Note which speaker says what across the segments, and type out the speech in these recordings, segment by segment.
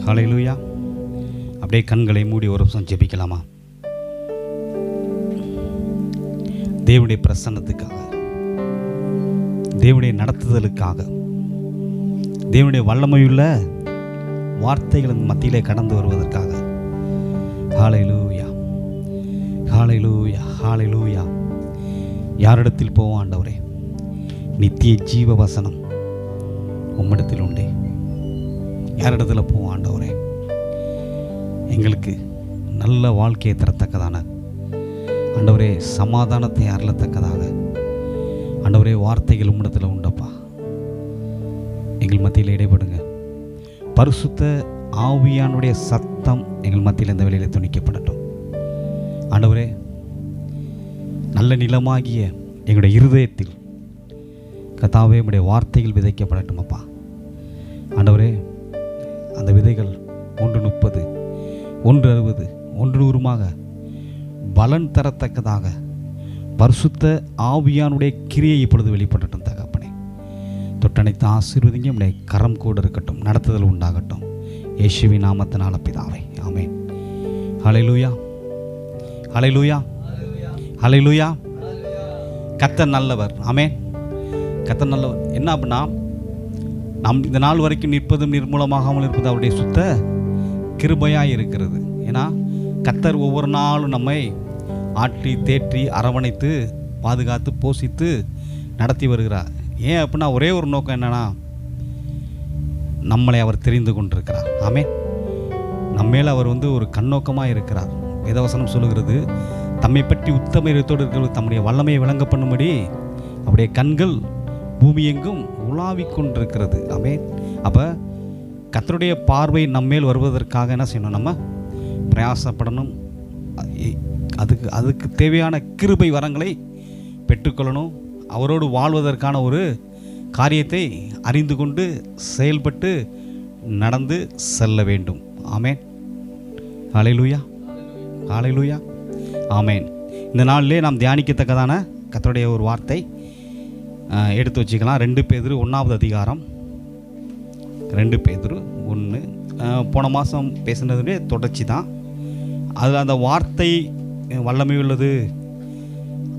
Speaker 1: ஹல்லேலூயா. அப்படியே கண்களை மூடி ஒரு நிமிஷம் ஜெபிக்கலாமா? தேவனுடைய பிரசன்னத்துக்காக, தேவனுடைய நடத்துதலுக்காக, தேவனுடைய வல்லமையுள்ள வார்த்தைகளின் மத்தியிலே கடந்து வருவதற்காக. ஹல்லேலூயா, ஹல்லேலூயா, ஹல்லேலூயா. யாரிடத்தில் போவோம் ஆண்டவரே? நித்திய ஜீவ வசனம் உம்மிடத்தில் உண்டே. யாரிடத்தில் போவோம் ஆண்டவரே? எங்களுக்கு நல்ல வாழ்க்கையை தரத்தக்கதான ஆண்டவரே, சமாதானத்தை அருளத்தக்கதாக ஆண்டவரே, வார்த்தைகள் உம்மிடத்தில் உண்டப்பா. எங்கள் மத்தியில் இடைப்படுங்க. பரிசுத்த ஆவியானுடைய சத்தம் எங்கள் மத்தியில் இந்த வேளையில் துணிக்கப்படட்டும் ஆண்டவரே. நல்ல நிலமாகிய எங்களுடைய இருதயத்தில் கர்த்தாவே உம்முடைய வார்த்தைகள் விதைக்கப்படட்டும் அப்பா. ஆண்டவரே, அந்த விதைகள் 130, 160, 100 பலன் தரத்தக்கதாக பரிசுத்த ஆவியானுடைய கிரியை இப்பொழுது வெளிப்படட்டும் தகப்பனே. தொட்டனைத்து ஆசீர்வதிங்க. உம்முடைய கரம் கூட இருக்கட்டும், நடத்துதல் உண்டாகட்டும். இயேசுவின் நாமத்தினால பிதாவே, ஆமென். ஹல்லேலூயா, ஹல்லேலூயா, ஹல்லேலூயா. கர்த்தர் நல்லவர். ஆமென். கர்த்தர் நல்லவர். என்ன அப்படின்னா, நம் இந்த நாள் வரைக்கும் நிற்பதும் நிர்மூலமாகாமல் இருப்பது அவருடைய சுத்த கிருபையாக இருக்கிறது. ஏன்னா கர்த்தர் ஒவ்வொரு நாளும் நம்மை ஆற்றி தேற்றி அரவணைத்து பாதுகாத்து போஷித்து நடத்தி வருகிறார். ஏன் அப்படின்னா, ஒரே ஒரு நோக்கம் என்னன்னா, நம்மளை அவர் தெரிந்து கொண்டிருக்கிறார். ஆமென். நம்மேல அவர் ஒரு கண்ணோக்கமாக இருக்கிறார். வேதவசனம் சொல்லுகிறது, தம்மை பற்றி உத்தம இதயத்தோடு இருக்கிற தம்முடைய வல்லமையை விளங்க பண்ணும்படி அவருடைய கண்கள் பூமி எங்கும் உலாவிக் கொண்டிருக்கிறது. ஆமென். அப்போ கர்த்தருடைய பார்வை நம்மேல் வருவதற்காக என்ன செய்யணும்? நம்ம பிரயாசப்படணும். அதுக்கு தேவையான கிருபை வரங்களை பெற்றுக்கொள்ளணும். அவரோடு வாழ்வதற்கான ஒரு காரியத்தை அறிந்து கொண்டு செயல்பட்டு நடந்து செல்ல வேண்டும். ஆமென். ஹல்லேலூயா, ஹல்லேலூயா, ஆமென். இந்த நாளிலே நாம் தியானிக்கத்தக்கதான கர்த்தருடைய ஒரு வார்த்தை எடுத்து வச்சுக்கலாம். 2 பேதுரு 1வது அதிகாரம். 2 பேதுரு 1. போன மாதம் பேசுனதுடைய தொடர்ச்சி தான். அதில் அந்த வார்த்தை வல்லமை உள்ளது,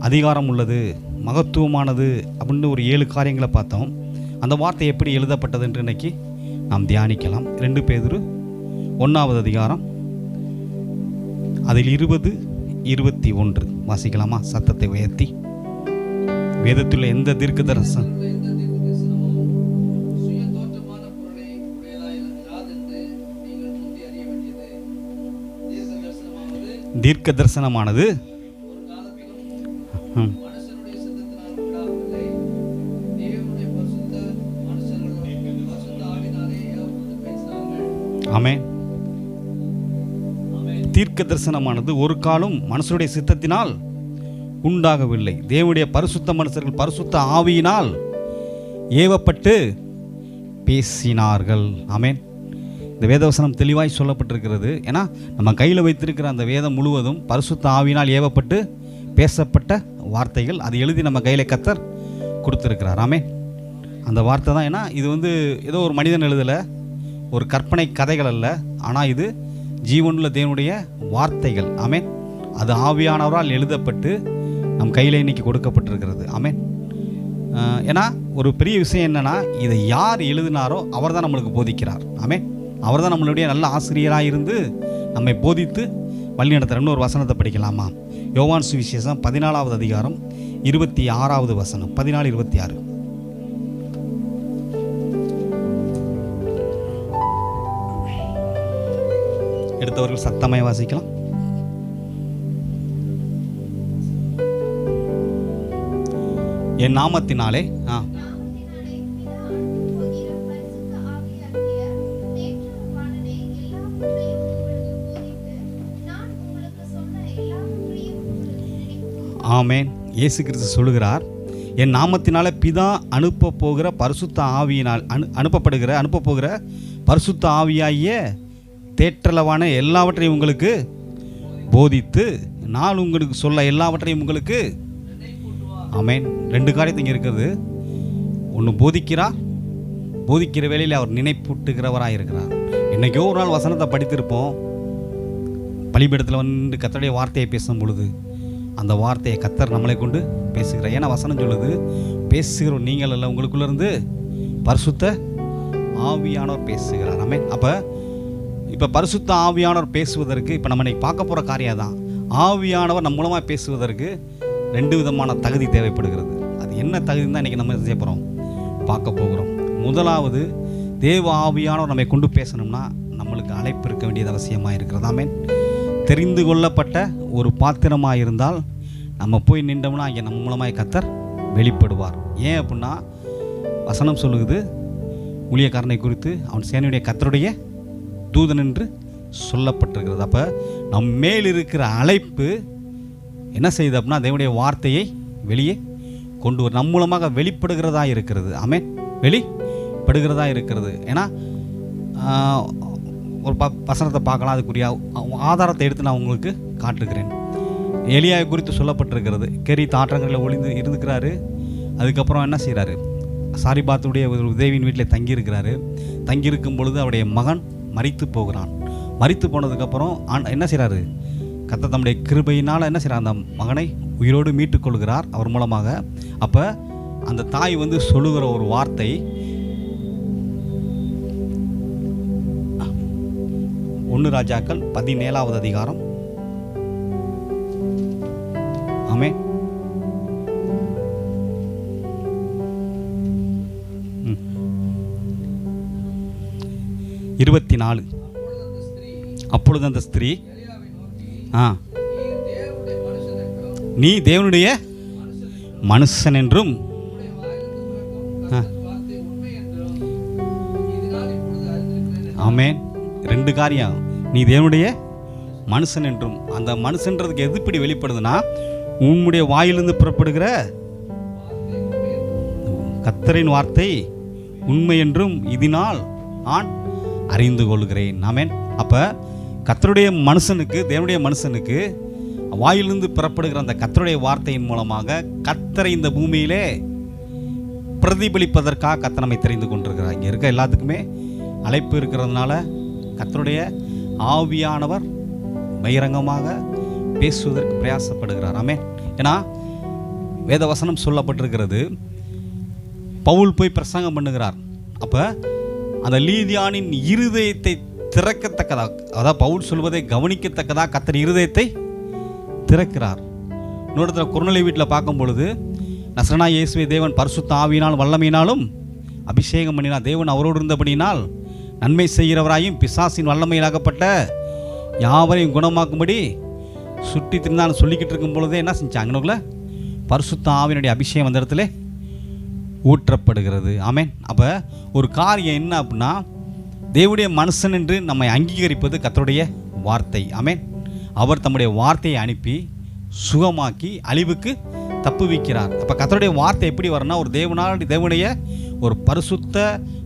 Speaker 1: அதிகாரம் உள்ளது, மகத்துவமானது அப்படின்னு ஒரு 7 காரியங்களை பார்த்தோம். அந்த வார்த்தை எப்படி எழுதப்பட்டது என்று இன்னைக்கு நாம் தியானிக்கலாம். 2 பேதுரு 1வது அதிகாரம், அதில் 20, 21 வாசிக்கலாமா? சத்தத்தை உயர்த்தி. வேதத்தில் எந்த தீர்க்க தரிசனம் தீர்க்க தரிசனமானது ஆமென். தீர்க்க தரிசனமானது ஒரு காலம் மனுஷருடைய சித்தத்தினால் உண்டாகவில்லை. தேவனுடைய பரிசுத்த மனுஷர்கள் பரிசுத்த ஆவியினால் ஏவப்பட்டு பேசினார்கள். ஆமென். இந்த வேதவசனம் தெளிவாய் சொல்லப்பட்டிருக்கிறது. ஏன்னா நம்ம கையில் வைத்திருக்கிற அந்த வேதம் முழுவதும் பரிசுத்த ஆவியினால் ஏவப்பட்டு பேசப்பட்ட வார்த்தைகள். அது எழுதி நம்ம கையில் கர்த்தர் கொடுத்துருக்கிறார். ஆமென். அந்த வார்த்தை தான். ஏன்னா இது ஏதோ ஒரு மனிதன் எழுதலை, ஒரு கற்பனை கதைகள் அல்ல. ஆனால் இது ஜீவனுள்ள தேவனுடைய வார்த்தைகள். ஆமென். அது ஆவியானவரால் எழுதப்பட்டு நம் கையில் இன்னைக்கு கொடுக்கப்பட்டிருக்கிறது. ஆமென். ஏன்னா ஒரு பெரிய விஷயம் என்னென்னா, இதை யார் எழுதினாரோ அவர் தான் நம்மளுக்கு போதிக்கிறார். ஆமென். அவர் தான் நம்மளுடைய நல்ல ஆசிரியராக இருந்து நம்மை போதித்து வழி நடத்துகிறன்னு ஒரு வசனத்தை படிக்கலாமா? யோவான் சுவிசேஷம் 14வது அதிகாரம் 26வது வசனம். 14, 26. எடுத்தவர்கள் சத்தமாய் வாசிக்கலாம். என் நாமத்தினாலே ஆமென். இயேசு கிறிஸ்து சொல்லுகிறார், என் நாமத்தினாலே பிதா அனுப்ப போகிற பரிசுத்த ஆவியினால் அனுப்ப போகிற பரிசுத்த ஆவியாகிய தேற்றளவான எல்லாவற்றையும் உங்களுக்கு போதித்து நான் உங்களுக்கு சொல்ல எல்லாவற்றையும் உங்களுக்கு. ஆமென். 2 காரியத்தை இங்கே இருக்கிறது. ஒன்று போதிக்கிற வேளையில் அவர் நினைப்பூட்டுகிறவராக இருக்கிறார். என்றைக்கோ ஒரு நாள் வசனத்தை படித்திருப்போம். பலிபீடத்தில் வந்து கர்த்தருடைய வார்த்தையை பேசும் பொழுது அந்த வார்த்தையை கர்த்தர் நம்மளை கொண்டு பேசுகிறார். ஏன்னா வசனம் சொல்லுது, பேசுகிறோம் நீங்கள் அல்ல, உங்களுக்குள்ளேருந்து பரிசுத்த ஆவியானவர் பேசுகிறார். ஆமென். அப்போ இப்போ பரிசுத்த ஆவியானவர் பேசுவதற்கு இப்போ நம்ம இன்னைக்கு பார்க்க போகிற காரியம் தான். ஆவியானவர் நம்ம மூலமாக பேசுவதற்கு 2 விதமான தகுதி தேவைப்படுகிறது. அது என்ன தகுதின்னு தான் இன்றைக்கி நம்ம செய்ய போகிறோம், பார்க்க போகிறோம். முதலாவது, தேவ ஆவியானவர் நம்மை கொண்டு பேசணும்னா நம்மளுக்கு அழைப்பு இருக்க வேண்டியது அவசியமாக இருக்கிறது. ஆமென். தெரிந்து கொள்ளப்பட்ட ஒரு பாத்திரமாக இருந்தால் நம்ம போய் நின்றோம்னா இங்கே நம்ம மூலமாக கர்த்தர் வெளிப்படுவார். ஏன் அப்படின்னா வசனம் சொல்லுது, ஊழியக்காரனை குறித்து அவன் சேனையுடைய கர்த்தருடைய தூதன் என்று சொல்லப்பட்டிருக்கிறது. அப்போ நம் மேல் இருக்கிற அழைப்பு என்ன செய்யுது அப்படின்னா தேவனுடைய வார்த்தையை வெளியே கொண்டு வரும், நம் மூலமாக வெளிப்படுகிறதா இருக்கிறது. ஆமென். வெளிப்படுகிறதா இருக்கிறது. ஏன்னா ஒரு வசனத்தை பார்க்கலாம், அதுக்குரிய ஆதாரத்தை எடுத்து நான் உங்களுக்கு காட்டுகிறேன். எலியாவை குறித்து சொல்லப்பட்டிருக்கிறது. கெரித் ஆற்றங்களில் ஒளிந்து இருந்துக்கிறாரு. அதுக்கப்புறம் என்ன செய்கிறாரு, சாரிபாத்துடைய ஒரு உதவியின் வீட்டில் தங்கியிருக்கிறாரு. தங்கியிருக்கும் பொழுது அவருடைய மகன் மரித்து போகிறான். மரித்து போனதுக்கப்புறம் என்ன செய்கிறாரு, கர்த்தர் தம்முடைய கிருபையினால் என்ன செய்கிறார், அந்த மகனை உயிரோடு மீட்டுக் கொள்கிறார் அவர் மூலமாக. அப்போ அந்த தாய் வந்து சொல்லுகிற ஒரு வார்த்தை, 1 ராஜாக்கள் 17வது அதிகாரம். ஆமென். 24. அப்பொழுது அந்த ஸ்திரீ, நீ தேவனுடைய மனுஷன் என்றும் ஆமென். 2 காரியம், நீ தேவனுடைய மனுஷன் என்றும். அந்த மனுஷன்றதுக்கு எது இப்படி வெளிப்படுதுன்னா, உம்முடைய வாயிலிருந்து புறப்படுகிற கர்த்தரின் வார்த்தை உண்மை என்றும் இதனால் நான் அறிந்து கொள்கிறேன். ஆமென். அப்போ கர்த்தருடைய மனுஷனுக்கு, தேவனுடைய மனுஷனுக்கு வாயிலிருந்து புறப்படுகிற அந்த கர்த்தருடைய வார்த்தையின் மூலமாக கர்த்தரை இந்த பூமியிலே பிரதிபலிப்பதற்காக கர்த்தர் நம்மை தெரிந்து கொண்டிருக்கிறார். இங்கே இருக்க எல்லாத்துக்குமே அழைப்பு இருக்கிறதுனால கர்த்தருடைய ஆவியானவர் பகிரங்கமாக பேசுவதற்கு பிரயாசப்படுகிறார். ஆமென். ஏன்னா வேதவசனம் சொல்லப்பட்டிருக்கிறது, பவுல் போய் பிரசங்கம் பண்ணுகிறார். அப்போ அந்த லீதியானின் இருதயத்தை திறக்கத்தக்கதாக, அதாவது பவுல் சொல்வதை கவனிக்கத்தக்கதாக கர்த்தர் இருதயத்தை திறக்கிறார். இன்னொருத்தர குறுநிலை வீட்டில் பார்க்கும் பொழுது, நசரேனாகிய இயேசுவை தேவன் பரிசுத்த ஆவியினால் வல்லமையினாலும் அபிஷேகம் பண்ணினார். தேவன் அவரோடு இருந்தபடியினால் நன்மை செய்கிறவராயும் பிசாசின் வல்லமையிலாகப்பட்ட யாவரையும் குணமாக்கும்படி சுற்றி திருந்தான்னு சொல்லிக்கிட்டு இருக்கும் பொழுதே என்ன செஞ்சாங்கன்னுக்குள்ள பரிசுத்த ஆவியினுடைய அபிஷேகம் அந்த இடத்துல ஊற்றப்படுகிறது. ஆமென். அப்போ ஒரு காரியம் என்ன அப்படின்னா, தேவனுடைய மனுஷன் என்று நம்மை அங்கீகரிப்பது கர்த்தருடைய வார்த்தை. ஆமென். அவர் தம்முடைய வார்த்தையை அனுப்பி சுகமாக்கி அழிவுக்கு தப்புவிக்கிறார். அப்போ கர்த்தருடைய வார்த்தை எப்படி வரும்னா, ஒரு தேவனுடைய ஒரு பரிசுத்த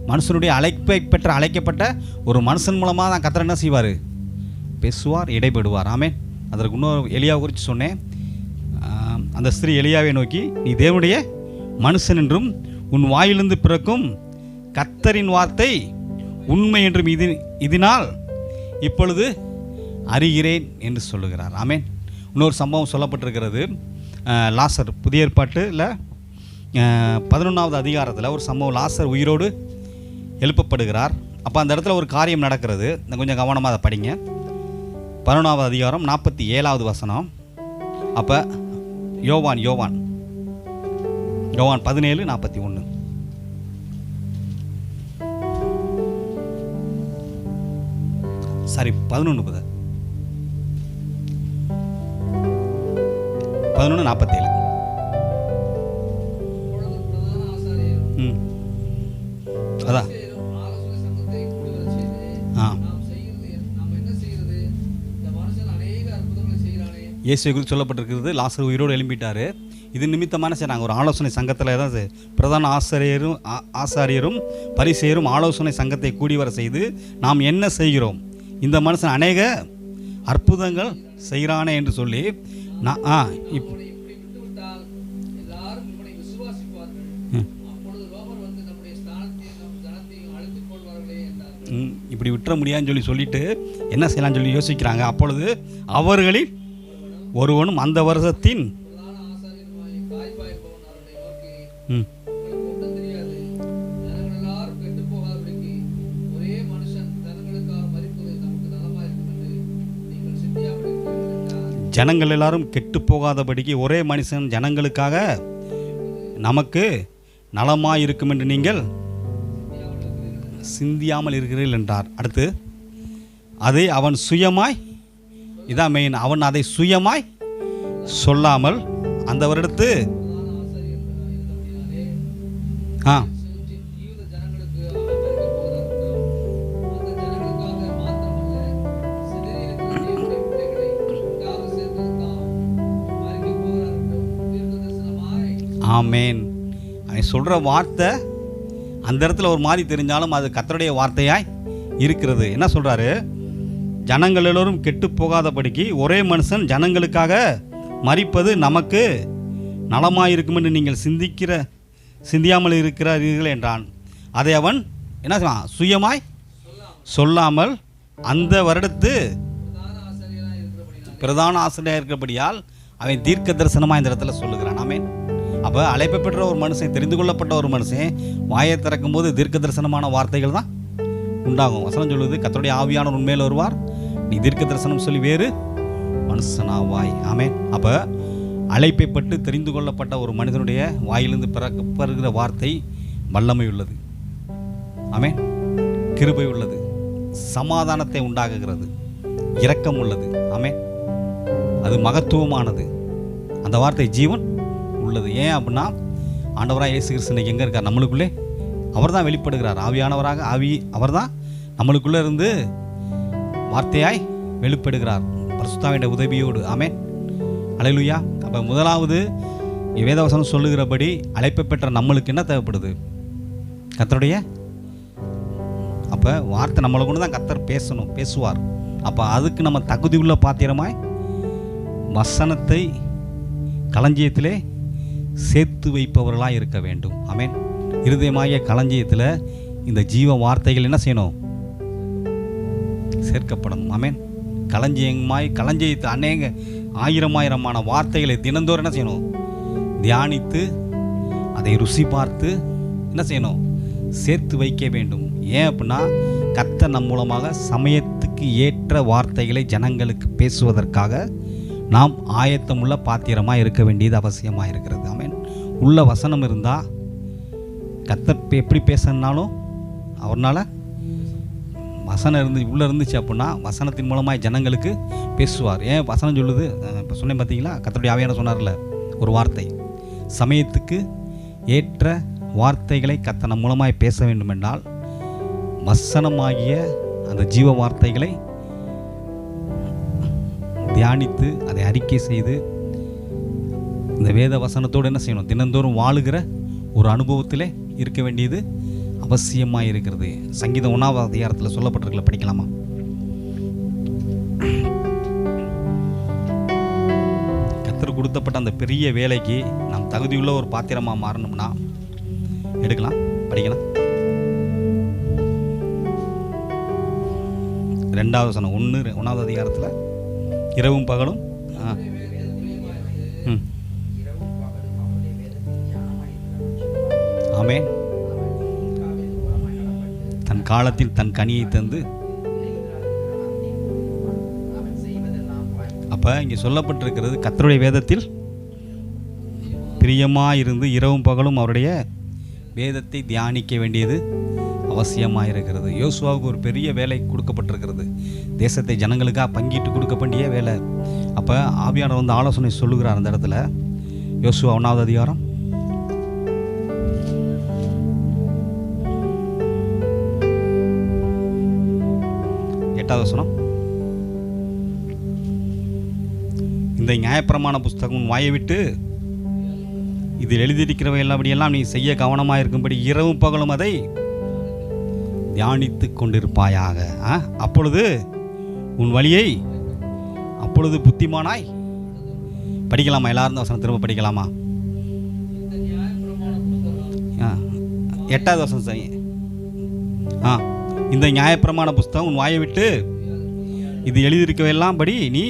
Speaker 1: மனுஷனுடைய அழைக்கப்பட்ட ஒரு மனுஷன் மூலமாக தான் கர்த்தர் என்ன செய்வார், பேசுவார், இடைபடுவார். ஆமென். அதற்கு இன்னொரு எலியாவை குறித்து சொன்னேன். அந்த ஸ்திரீ எலியாவை நோக்கி, நீ தேவனுடைய மனுஷன் என்றும் உன் வாயிலிருந்து பிறக்கும் கர்த்தரின் வார்த்தை உண்மை என்றும் இதனால் இப்பொழுது அறிகிறேன் என்று சொல்லுகிறார். ஆமென். இன்னொரு சம்பவம் சொல்லப்பட்டிருக்கிறது. லாசர், புதிய ஏற்பாட்டில் 11வது அதிகாரத்தில் ஒரு சம்பவம், லாசர் உயிரோடு எழுப்பப்படுகிறார். அப்போ அந்த இடத்துல ஒரு காரியம் நடக்கிறது. கொஞ்சம் கவனமாக அதை படிங்க. 11வது அதிகாரம் 47வது வசனம். அப்போ யோவான் 17:41. சாரி 11 11:47. அதான் இயேசுவை குறித்து சொல்லப்பட்டிருக்கிறது. லாசர் உயிரோடு எழும்பிட்டார். இது நிமித்தமான சரி, நாங்கள் ஒரு ஆலோசனை சங்கத்தில் ஏதாவது பிரதான ஆசாரியரும் பரிசேயரும் ஆலோசனை சங்கத்தை கூடி வர செய்து, நாம் என்ன செய்கிறோம், இந்த மனுஷன் அநேக அற்புதங்கள் செய்கிறானே என்று சொல்லி இப்படி விட்டுற முடியாதுன்னு சொல்லிட்டு என்ன செய்யலாம்னு சொல்லி யோசிக்கிறாங்க. அப்பொழுது அவர்களில் ஒருவனும் அந்த வருஷத்தின் ஜனங்கள் எல்லாரும் கெட்டு போகாதபடிக்கு ஒரே மனுஷன் ஜனங்களுக்காக நமக்கு நலமாய் இருக்கும் என்று நீங்கள் சிந்தியாமல் இருக்கிறீர்கள் என்றார். அடுத்து அதை அவன் சுயமாய், இதான் மெயின், அவன் அதை சுயமாய் சொல்லாமல் அந்த வருடத்து ஆமேன். அவன் சொல்கிற வார்த்தை அந்த இடத்துல ஒரு மாதிரி தெரிஞ்சாலும் அது கர்த்தருடைய வார்த்தையாய் இருக்கிறது. என்ன சொல்கிறாரு? ஜனங்கள் எல்லோரும் கெட்டு போகாதபடிக்கு ஒரே மனுஷன் ஜனங்களுக்காக மரிப்பது நமக்கு நலமாயிருக்கும் என்று நீங்கள் சிந்தியாமல் இருக்கிறீர்கள் என்றான். அதை அவன் என்ன செய்வான்? சுயமாய் சொல்லாமல் அந்த வருடத்து பிரதான ஆசிரியராக இருக்கிறபடியால் அவன் தீர்க்க தரிசனமாக இந்த இடத்துல சொல்லுகிறான். ஆமேன். அப்போ அழைப்பு பெற்ற ஒரு மனுஷன், தெரிந்து கொள்ளப்பட்ட ஒரு மனுஷன் வாயை திறக்கும் போது தீர்க்க தரிசனமான வார்த்தைகள் தான் உண்டாகும். வசனம் சொல்லுது, கர்த்தருடைய ஆவியானவர் உண்மையில் வருவார், நீ தீர்க்க தரிசனம் சொல்லி வேறு மனுஷனாவாய். ஆமேன். அப்போ அழைப்பை பட்டு தெரிந்து கொள்ளப்பட்ட ஒரு மனிதனுடைய வாயிலிருந்து பிறகுற வார்த்தை வல்லமை உள்ளது. ஆமேன். கிருபை உள்ளது, சமாதானத்தை உண்டாக்குகிறது, இரக்கம் உள்ளது. ஆமேன். அது மகத்துவமானது. அந்த வார்த்தை ஜீவன் உள்ளது. ஏன் அப்படின்னா ஆண்டவராக இயேசு கிறிஸ்து இன்னைக்கு எங்கே இருக்கார்? நம்மளுக்குள்ளே அவர் தான் வெளிப்படுகிறார். ஆவியானவராக அவர் தான் நம்மளுக்குள்ளே இருந்து வார்த்தையாய் வெளிப்படுகிறார் பரிசுத்தாவினுடைய உதவியோடு. ஆமென். அல்லேலூயா. அப்போ முதலாவது வேதவசனம் சொல்லுகிறபடி அழைப்பு பெற்ற நம்மளுக்கு என்ன தேவைப்படுது? கர்த்தருடைய அப்போ வார்த்தை நம்மளை கொண்டு தான் கர்த்தர் பேசுவார். அப்போ அதுக்கு நம்ம தகுதி உள்ள பாத்திரமாய் வசனத்தை களஞ்சியத்திலே சேர்த்து வைப்பவர்களாக இருக்க வேண்டும். ஆமென். இருதயமாகிய களஞ்சியத்தில் இந்த ஜீவ வார்த்தைகள் என்ன செய்யணும்? சேர்க்கப்படணும். ஆமென். களஞ்சியத்தை அநேக ஆயிரமான வார்த்தைகளை தினந்தோறும் என்ன செய்யணும்? தியானித்து அதை ருசி பார்த்து என்ன செய்யணும்? சேர்த்து வைக்க வேண்டும். ஏன் அப்படின்னா கர்த்தர் நம் மூலமாக சமயத்துக்கு ஏற்ற வார்த்தைகளை ஜனங்களுக்கு பேசுவதற்காக நாம் ஆயத்தமுள்ள பாத்திரமாக இருக்க வேண்டியது அவசியமாக இருக்கிறது. ஆமென். உள்ள வசனம் இருந்தால் கர்த்தர் எப்படி பேசணுன்னாலும் அவர்னால் வசனம் உள்ளே இருந்துச்சு அப்படின்னா வசனத்தின் மூலமாக ஜனங்களுக்கு பேசுவார். ஏன் வசனம் சொல்லுது? இப்போ சொன்னேன் பார்த்தீங்களா, கர்த்தருடைய ஆவியான சொன்னார்ல ஒரு வார்த்தை, சமயத்துக்கு ஏற்ற வார்த்தைகளை கர்த்தர் மூலமாய் பேச வேண்டும் என்றால் வசனமாகிய அந்த ஜீவ வார்த்தைகளை தியானித்து அதை அறிக்கை செய்து இந்த வேத வசனத்தோடு என்ன செய்யணும்? தினந்தோறும் வாழுகிற ஒரு அனுபவத்திலே இருக்க வேண்டியது அவசியமாக இருக்கிறது. சங்கீதம் 1ஆவது அதிகாரத்தில் சொல்லப்பட்டிருக்கல, படிக்கலாமா? கர்த்தர் கொடுத்தப்பட்ட அந்த பெரிய வேலைக்கு நாம் தகுதியுள்ள ஒரு பாத்திரமாக மாறணும்னா எடுக்கலாம், படிக்கலாம். 2வது வசனம் 1ஆவது அதிகாரத்தில் இரவும் பகலும் ஆமென் தன் காலத்தில் தன் கனியை தந்து. அப்போ இங்கே சொல்லப்பட்டிருக்கிறது கர்த்தருடைய வேதத்தில் பிரியமாயிருந்து இரவும் பகலும் அவருடைய வேதத்தை தியானிக்க வேண்டியது அவசியமாக இருக்கிறது. யோசுவாவுக்கு ஒரு பெரிய வேலை கொடுக்கப்பட்டிருக்கிறது, தேசத்தை ஜனங்களுக்காக பங்கிட்டு கொடுக்க வேண்டிய வேலை. அப்போ ஆவியானவர் வந்து ஆலோசனை சொல்லுகிறார் அந்த இடத்துல. யோசுவா 1வது அதிகாரம் 8வது வசனம். இந்த நியாயப்பிரமாண புஸ்தகம் வாயை விட்டு இதில் எழுதியிருக்கிறவை எல்லாபடியெல்லாம் நீ செய்ய கவனமாக இருக்கும்படி இரவும் பகலும் அதை தியானித்து கொண்டிருப்பாயாக. அப்பொழுது உன் வழியை அப்பொழுது புத்திமானாய். படிக்கலாமா? எல்லாரும் வசனம் திரும்ப படிக்கலாமா? 8வது வசனம் சரி. இந்த நியாயப்பிரமாண புஸ்தகம் உன் வாயை விட்டு இது எழுதியிருக்கவெல்லாம் படி நீ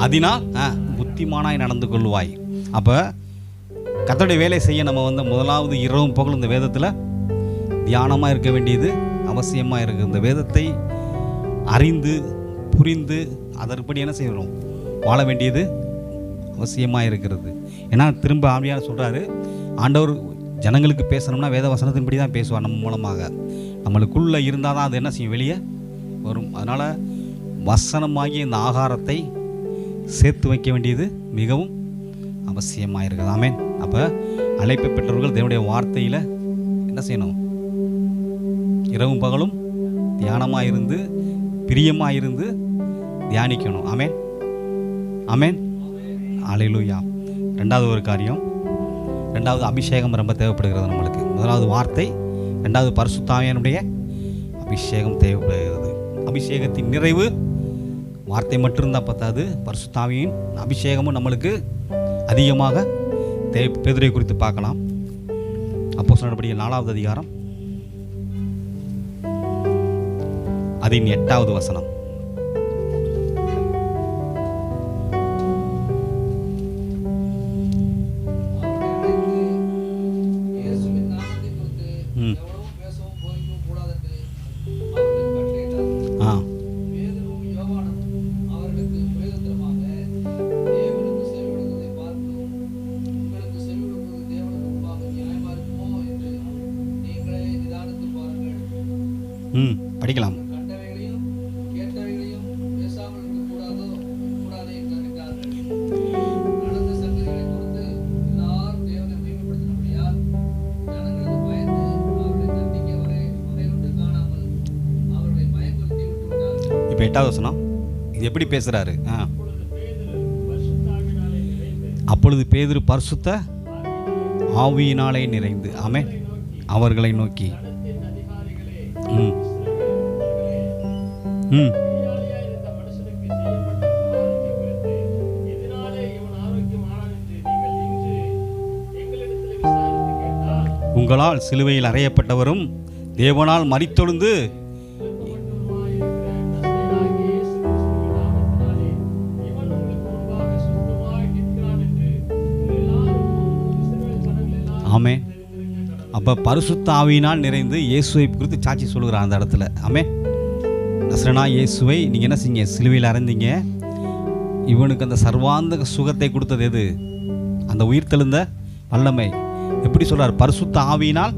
Speaker 1: அதனால் புத்திமானாய் நடந்து கொள்வாய். அப்போ கர்த்தருடைய வேலை செய்ய நம்ம முதலாவது இரவும் பகலும் இந்த வேதத்தில் தியானமாக இருக்க வேண்டியது அவசியமாக இருக்குது. இந்த வேதத்தை அறிந்து புரிந்து அதற்படி என்ன செய்யணும், வாழ வேண்டியது அவசியமாக இருக்கிறது. ஏன்னா திரும்ப ஆவியானவர் சொல்கிறாரு, ஆண்டவர் ஜனங்களுக்கு பேசணும்னா வேத வசனத்தின்படி தான் பேசுவார். நம்ம மூலமாக நம்மளுக்குள்ளே இருந்தால் தான் அது என்ன செய்யும், வெளியே வரும். அதனால் வசனமாகிய இந்த ஆகாரத்தை சேர்த்து வைக்க வேண்டியது மிகவும் அவசியமாக இருக்குது. ஆமென். அப்போ அழைப்பை பெற்றவர்கள் தேவனுடைய வார்த்தையில் என்ன செய்யணும், இரவும் பகலும் தியானமாக இருந்து பிரியமாக இருந்து தியானிக்கணும். ஆமென், ஆமென், அல்லேலூயா. ரெண்டாவது ஒரு காரியம், ரெண்டாவது அபிஷேகம் ரொம்ப தேவைப்படுகிறது நம்மளுக்கு. முதலாவது வார்த்தை, ரெண்டாவது பரிசுத்த ஆவியானுடைய அபிஷேகம் தேவைப்படுகிறது. அபிஷேகத்தின் நிறைவு வார்த்தை மட்டும் இருந்தால் பத்தாது, பரிசுத்த ஆவியின் அபிஷேகமும் நம்மளுக்கு அதிகமாக தேவை. பேதுரை குறித்து பார்க்கலாம். அப்போஸ்தலர் நடபடிகள் 4வது அதிகாரம் அதின் 8வது வசனம். படிக்கலாம். இப்போ 8வது வசனம் இது எப்படி பேசுறாரு? அப்பொழுது பேதுரு பரிசுத்த ஆவியினாலே நிறைந்து, ஆமென், அவர்களை நோக்கி உங்களால் சிலுவையில் அறையப்பட்டவரும் தேவனால் மரித்தெழுந்து ஆமென். அப்போ பரிசுத்த ஆவியினால் நிறைந்து இயேசுவை குறித்து சாட்சி சொல்லுகிறார் அந்த இடத்துல. ஆமென். நசரேனா இயேசுவை நீங்கள் என்ன செய்யுங்க, சிலுவையில் அறைந்தீங்க. இவனுக்கு அந்த சர்வாந்த சுகத்தை கொடுத்தது எது? அந்த உயிர்த்தெழுந்த வல்லமை. எப்படி சொல்கிறார்? பரிசுத்த ஆவியினால்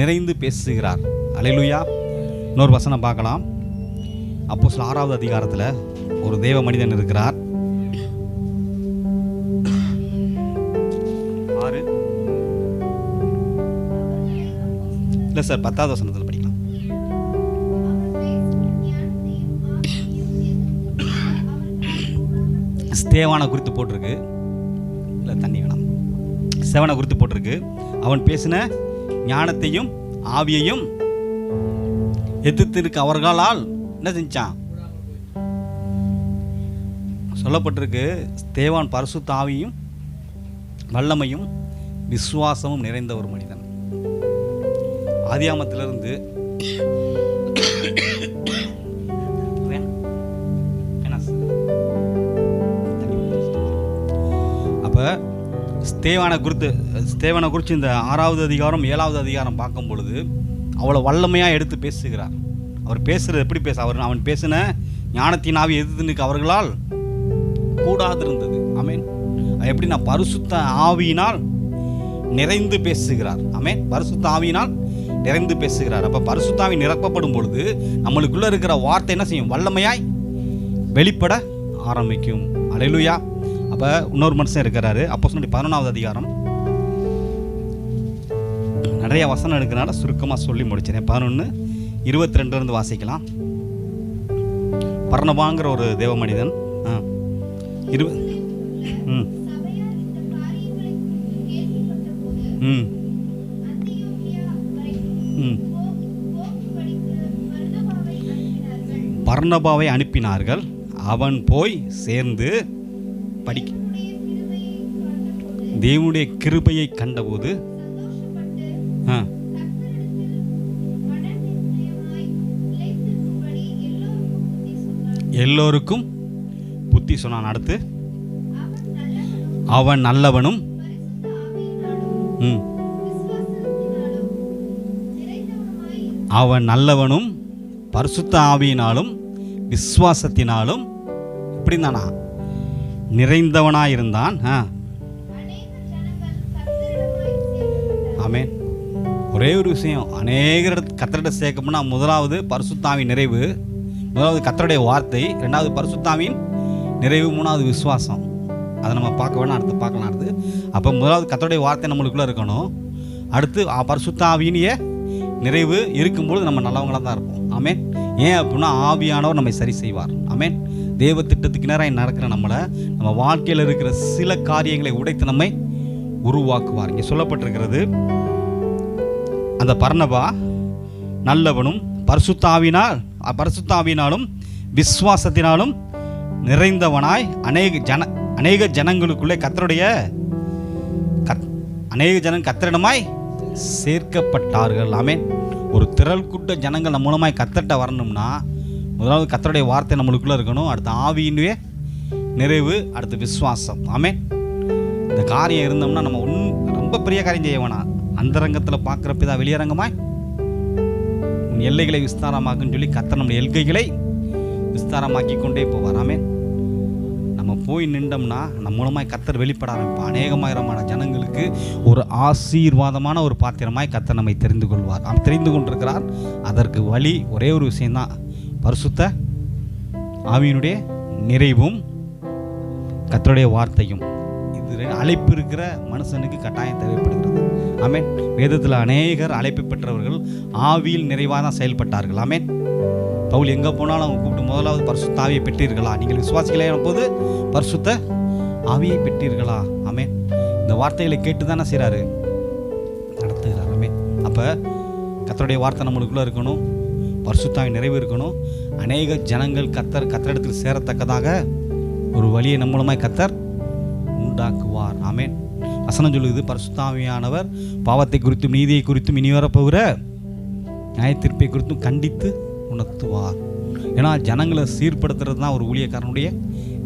Speaker 1: நிறைந்து பேசுகிறார். அல்லேலூயா. இன்னொரு வசனம் பார்க்கலாம். அப்போஸ்தலர் 6வது அதிகாரத்தில் ஒரு தேவ மனிதன் இருக்கிறார். 6 இல்லை சார், 10வது வசனத்தில் படிக்கலாம். ஸ்தேவானை குறித்து போட்டிருக்கு. இல்லை, தண்ணி வேணாம். ஸ்தேவானை குறித்து போட்டிருக்கு. அவன் பேசின ஞானத்தையும் ஆவியையும் எதிர்த்திருக்க அவர்களால் என்ன செஞ்சான் சொல்லப்பட்டிருக்கு. ஸ்தேவான் பரிசுத்த ஆவியும் வல்லமையும் விசுவாசமும் நிறைந்த ஒரு மனிதன். ஆதியாமத்திலிருந்து அப்போ ஸ்தேவானை குறித்து இந்த 6வது அதிகாரம் 7வது அதிகாரம் பார்க்கும் பொழுது அவ்வளோ வல்லமையாக எடுத்து பேசுகிறார். அவர் பேசுகிறது எப்படி அவன் பேசின ஞானத்தின் ஆவி எதிர்த்து அவர்களால் கூடாது இருந்தது. ஆமென். எப்படி நான் பரிசுத்த ஆவியினால் நிறைந்து பேசுகிறார். ஆமென். பரிசுத்த ஆவியினால் நிறைந்து பேசுகிறார். அப்போ பரிசுத்த ஆவி நிரப்பப்படும் பொழுது நம்மளுக்குள்ளே இருக்கிற வார்த்தை என்ன செய்யும்? வல்லமையாய் வெளிப்பட ஆரம்பிக்கும். அல்லேலூயா. அப்போ இன்னொரு மனுஷன் இருக்கிறாரு. அப்போஸ்தலர் 11வது அதிகாரம். நிறைய வசனம் எடுக்கிறனால சுருக்கமாக சொல்லி முடிச்சிடறேன். 11:22 வாசிக்கலாம். பர்னபாங்கிற ஒரு தேவ மனிதன் பர்னபாவை அனுப்பினார்கள். அவன் போய் சேர்ந்து தேவனுடைய கிருபையை கண்டபோது எல்லோருக்கும் புத்தி சொன்னான். அடுத்து அவன் நல்லவனும் அவன் நல்லவனும் பரிசுத்த ஆவியினாலும் விசுவாசத்தினாலும் இப்படி தானா நிறைந்தவனாயிருந்தான். ஆமென். ஒரே ஒரு விஷயம், அநேக கர்த்தரிடம் சேர்க்கணும்னா முதலாவது பரிசுத்தாவின் நிறைவு, முதலாவது கர்த்தருடைய வார்த்தை, ரெண்டாவது பரிசுத்தாவின் நிறைவு, மூணாவது விசுவாசம். அதை நம்ம பார்க்க வேணாம், அடுத்து பார்க்கலாம். அடுத்து அப்போ முதலாவது கர்த்தருடைய வார்த்தை நம்மளுக்குள்ளே இருக்கணும். அடுத்து பரிசுத்தாவியினிய நிறைவு இருக்கும்போது நம்ம நல்லவங்களாக தான் இருப்போம். ஆமென். ஏன் அப்படின்னா ஆவியானவர் நம்மை சரி செய்வார். ஆமென். தேவ திட்டத்துக்கு நேராக நடக்கிற நம்ம வாழ்க்கையில் இருக்கிற சில காரியங்களை உடைத்து நம்மை உருவாக்குவார். இங்கே சொல்லப்பட்டிருக்கிறது, அந்த பர்னபா நல்லவனும் பரிசுத்தாவினாலும் விசுவாசத்தினாலும் நிறைந்தவனாய் அநேக ஜனங்களுக்குள்ளே அநேக ஜனங்கள் கர்த்தரிடமாய் சேர்க்கப்பட்டார்கள். ஆமென். ஒரு திரள் கூட்ட ஜனங்கள் நம்ம மூலமாய் கர்த்தர்ட்ட வரணும்னா முதலாவது கர்த்தருடைய வார்த்தை நம்மளுக்குள்ளே இருக்கணும். அடுத்து ஆவியினுடைய நிறைவு, அடுத்து விசுவாசம். ஆமென். இந்த காரியம் இருந்தோம்னா நம்ம ரொம்ப பெரிய காரியம் செய்ய வேணாம். அந்தரங்கத்தில் பார்க்குறப்ப தான் வெளியரங்கமாய் உன் எல்லைகளை விஸ்தாரமாக்குன்னு சொல்லி கர்த்தர் நம்முடைய எல்கைகளை விஸ்தாரமாக்கி கொண்டே போவார். ஆமென். நம்ம போய் நின்றோம்னா நம்ம மூலமாய் கர்த்தர் வெளிப்பட ஆரம்பிப்பார். அநேகமாயிரமான ஜனங்களுக்கு ஒரு ஆசீர்வாதமான ஒரு பாத்திரமாய் கர்த்தர் நம்மை தெரிந்து கொள்வார். தெரிந்து கொண்டிருக்கிறார். அதற்கு வழி ஒரே ஒரு விஷயம்தான், பரிசுத்த ஆவியினுடைய நிறைவும் கர்த்தருடைய வார்த்தையும். இது அழைப்பு இருக்கிற மனுஷனுக்கு கட்டாயம் தேவைப்படுகிறது. ஆமென். வேதத்தில் அநேகர் அழைப்பு பெற்றவர்கள் ஆவியில் நிறைவாக தான் செயல்பட்டார்கள். ஆமென். பவுல் எங்கே போனாலும் அவங்க கூப்பிட்டு முதலாவது பரிசுத்த ஆவியை பெற்றீர்களா, நீங்கள் விசுவாசிக்கலையான போது பரிசுத்த ஆவியை பெற்றீர்களா. ஆமென். இந்த வார்த்தைகளை கேட்டு தானே செய்கிறாரு, நடத்துகிறார். ஆமென். அப்போ கர்த்தருடைய வார்த்தை நம்மளுக்குள்ளே இருக்கணும், பரிசுத்தாவின் நிறைவு இருக்கணும். அநேக ஜனங்கள் கர்த்தரிடத்தில் சேரத்தக்கதாக ஒரு வழியை நம்ம மூலமாய் கர்த்தர் உண்டாக்குவார். ஆமென். வசனம் சொல்லுது, பரிசுத்தாவியானவர் பாவத்தை குறித்தும் நீதியை குறித்தும் இனி வரப்போகிற நியாயத்தீர்ப்பை குறித்தும் கண்டித்து உணர்த்துவார். ஏன்னா ஜனங்களை சீர்படுத்துறது தான் ஒரு ஊழியக்காரனுடைய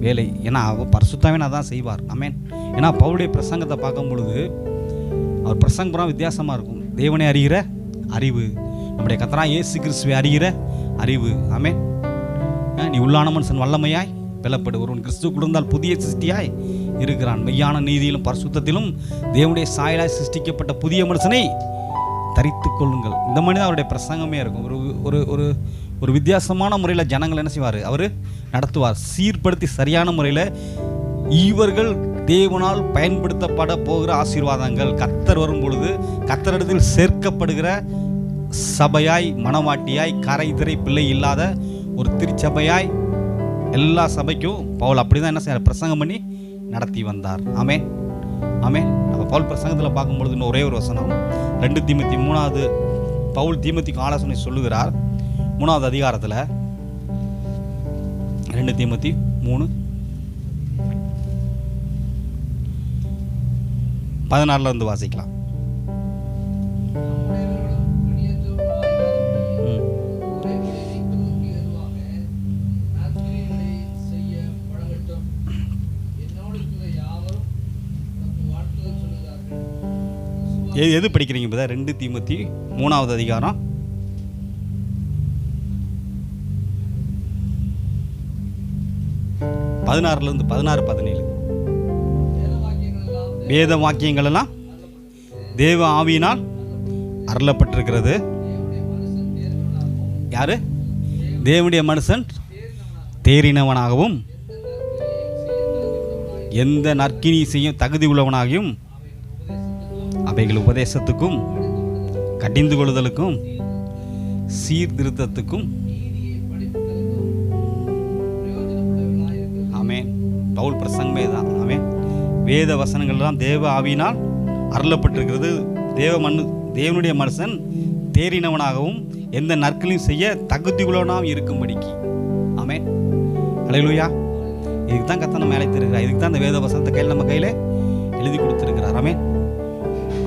Speaker 1: வேலை. ஏன்னா அவர் பரிசுத்தாவின் அதான் செய்வார். ஆமென். ஏன்னா பவுலுடைய பிரசங்கத்தை பார்க்கும் பொழுது அவர் பிரசங்கம் வித்தியாசமாக இருக்கும். தேவனை அறிகிற அறிவு, நம்முடைய கர்த்தராகிய இயேசு கிறிஸ்துவை அறிகிற அறிவு. ஆமென். நீ உள்ளான மனுஷன் வல்லமையாய் பெலப்படு, ஒருவன் கிறிஸ்துவுக்குள் இருந்தால் புதிய சிருஷ்டியாய் இருக்கிறான். மெய்யான நீதியிலும் பரிசுத்தத்திலும் தேவனுடைய சாயலாய் சிருஷ்டிக்கப்பட்ட புதிய மனுஷனை தரித்து கொள்ளுங்கள். இந்த மாதிரி தான் அவருடைய பிரசங்கமே இருக்கும். ஒரு ஒரு ஒரு வித்தியாசமான முறையில் ஜனங்கள் என்ன செய்வார், அவர் நடத்துவார். சீர்படுத்தி சரியான முறையில் இவர்கள் தேவனால் பயன்படுத்தப்பட போகிற ஆசீர்வாதங்கள், கர்த்தர் வரும் பொழுது கர்த்தரிடத்தில் சேர்க்கப்படுகிற சபையாய், மனவாட்டியாய், கரை திரை பிள்ளை இல்லாத ஒரு திருச்சபையாய் எல்லா சபைக்கும் பவுல் அப்படி தான் என்ன செய்ய பிரசங்கம் பண்ணி நடத்தி வந்தார். ஆமென். ஆமென். அப்போ பவுல் பிரசங்கத்தில் பார்க்கும்பொழுது இன்னும் ஒரே ஒரு வசனம், 2 தீமோத்தி 3வது பவுல் தீமோத்திக்கு ஆலோசனை சொல்லுகிறார். 3வது அதிகாரத்தில் 2 தீமோத்தி 3:16 வாசிக்கலாம். எது படிக்கிறீங்க இப்போ? 2 தீமோத்தி 3வது அதிகாரம் 16-17 வேத வாக்கியங்கள் எல்லாம் தேவ ஆவியினால் அருளப்பட்டிருக்கிறது. யாரு? தேவனுடைய மனுஷன் தேறினவனாகவும் எந்த நற்கினி செய்யும் தகுதி உள்ளவனாகவும் அவைகள் உபதேசத்துக்கும் கடிந்து கொள்ளுதலுக்கும் சீர்திருத்தத்துக்கும். ஆமென். பவுல் பிரசங்கமே தான். ஆமென். வேத வசனங்கள்லாம் தேவ ஆவியினால் அருளப்பட்டிருக்கிறது. தேவனுடைய மனுஷன் தேறினவனாகவும் எந்த நற்களையும் செய்ய தகுதியுள்ளவனாகவும் இருக்கும்படிக்கு. ஆமென். அல்லேலூயா. இதுக்கு தான் கர்த்தர் நம்ம அழைத்திருக்கிறார். இதுக்கு தான் இந்த வேத வசனத்தை கையில் நம்ம கையில் எழுதி கொடுத்திருக்கிறார். ஆமென்.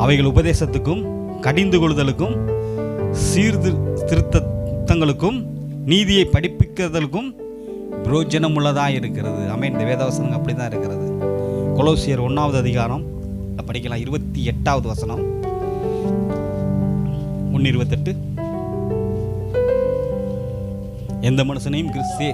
Speaker 1: அவைகள் உபதேசத்துக்கும் கடிந்து கொள்ளுதலுக்கும் சீர்திருத்தங்களுக்கும் நீதியை படிப்பிக்கிறதற்கும் பிரயோஜனமுள்ளதாக இருக்கிறது. ஆமென். இந்த வேதவசனம் அப்படி தான் இருக்கிறது. கொலோசியர் 1வது அதிகாரம் படிக்கலாம். 28வது வசனம். 1:28. எந்த மனுஷனையும் கிறிஸ்தே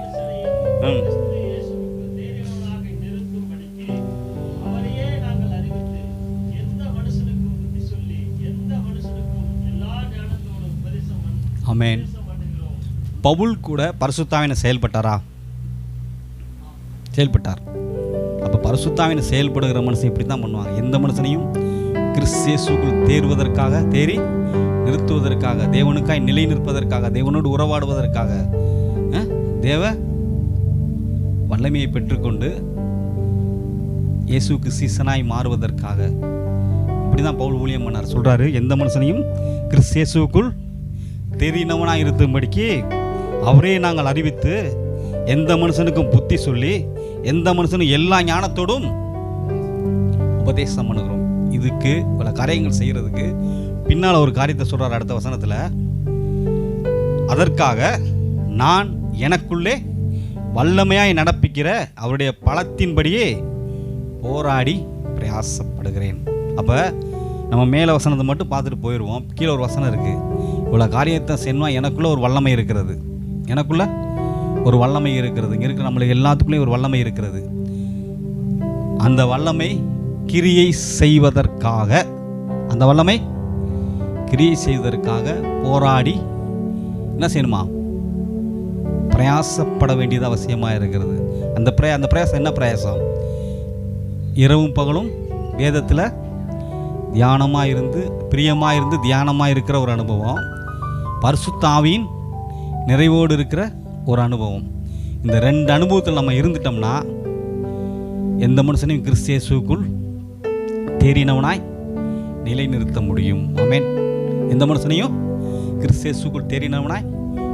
Speaker 1: ஆமென். பவுல் கூட பரிசுத்தாவின செயல்பட்டாரா? செயல்பட்டார். அப்போ பரிசுத்தாவின செயல்படுகிற மனுஷன் இப்படி தான் பண்ணுவாங்க. எந்த மனுஷனையும் கிறிஸ்தேசுக்குள் தேறுவதற்காக, தேறி நிறுத்துவதற்காக, தேவனுக்காய் நிலை நிற்பதற்காக, தேவனோடு உறவாடுவதற்காக, தேவ வல்லமையை பெற்றுக்கொண்டு இயேசுக்கு சீசனாய் மாறுவதற்காக இப்படி தான் பவுல் ஊழியம் பண்ணார். சொல்கிறாரு, எந்த மனுஷனையும் கிறிஸ்தேசுக்குள் தெரிந்தவனாக இருக்கும்படிக்கு அவரே நாங்கள் அறிவித்து எந்த மனுஷனுக்கும் புத்தி சொல்லி எந்த மனுஷனும் எல்லா ஞானத்தோடும் உபதேசம் பண்ணுகிறோம். இதுக்கு பல காரியங்கள் செய்கிறதுக்கு பின்னால் ஒரு காரியத்தை சொல்கிறார் அடுத்த வசனத்தில். அதற்காக நான் எனக்குள்ளே வல்லமையாய் நடப்பிக்கிற அவருடைய பலத்தின்படியே போராடி பிரயாசப்படுகிறேன். அப்போ நம்ம மேலே வசனத்தை மட்டும் பார்த்துட்டு போயிடுவோம். கீழே ஒரு வசனம் இருக்குது. இவ்வளோ காரியத்தை செய்யணும், எனக்குள்ளே ஒரு வல்லமை இருக்கிறது, எனக்குள்ளே ஒரு வல்லமை இருக்கிறது. இங்கே இருக்கிற நம்மளுக்கு எல்லாத்துக்குள்ளேயும் ஒரு வல்லமை இருக்கிறது. அந்த வல்லமை கிரியை செய்வதற்காக, அந்த வல்லமை கிரியை செய்வதற்காக போராடி என்ன செய்யணுமா? பிரயாசப்பட வேண்டியது அவசியமாக இருக்கிறது. அந்த பிரயாசம் என்ன பிரயாசம்? இரவும் பகலும் வேதத்தில் தியானமாக இருந்து, பிரியமாக இருந்து தியானமாக இருக்கிற ஒரு அனுபவம், பரிசுத்த ஆவியின் நிறைவோடு இருக்கிற ஒரு அனுபவம். இந்த 2 அனுபவத்தில் நம்ம இருந்துட்டோம்னா எந்த மனுஷனையும் கிறிஸ்தேசுக்குள் தேறினவனாய் நிலை நிறுத்த முடியும். ஆமென். எந்த மனுஷனையும் கிறிஸ்தேசுக்குள் தேறினவனாய்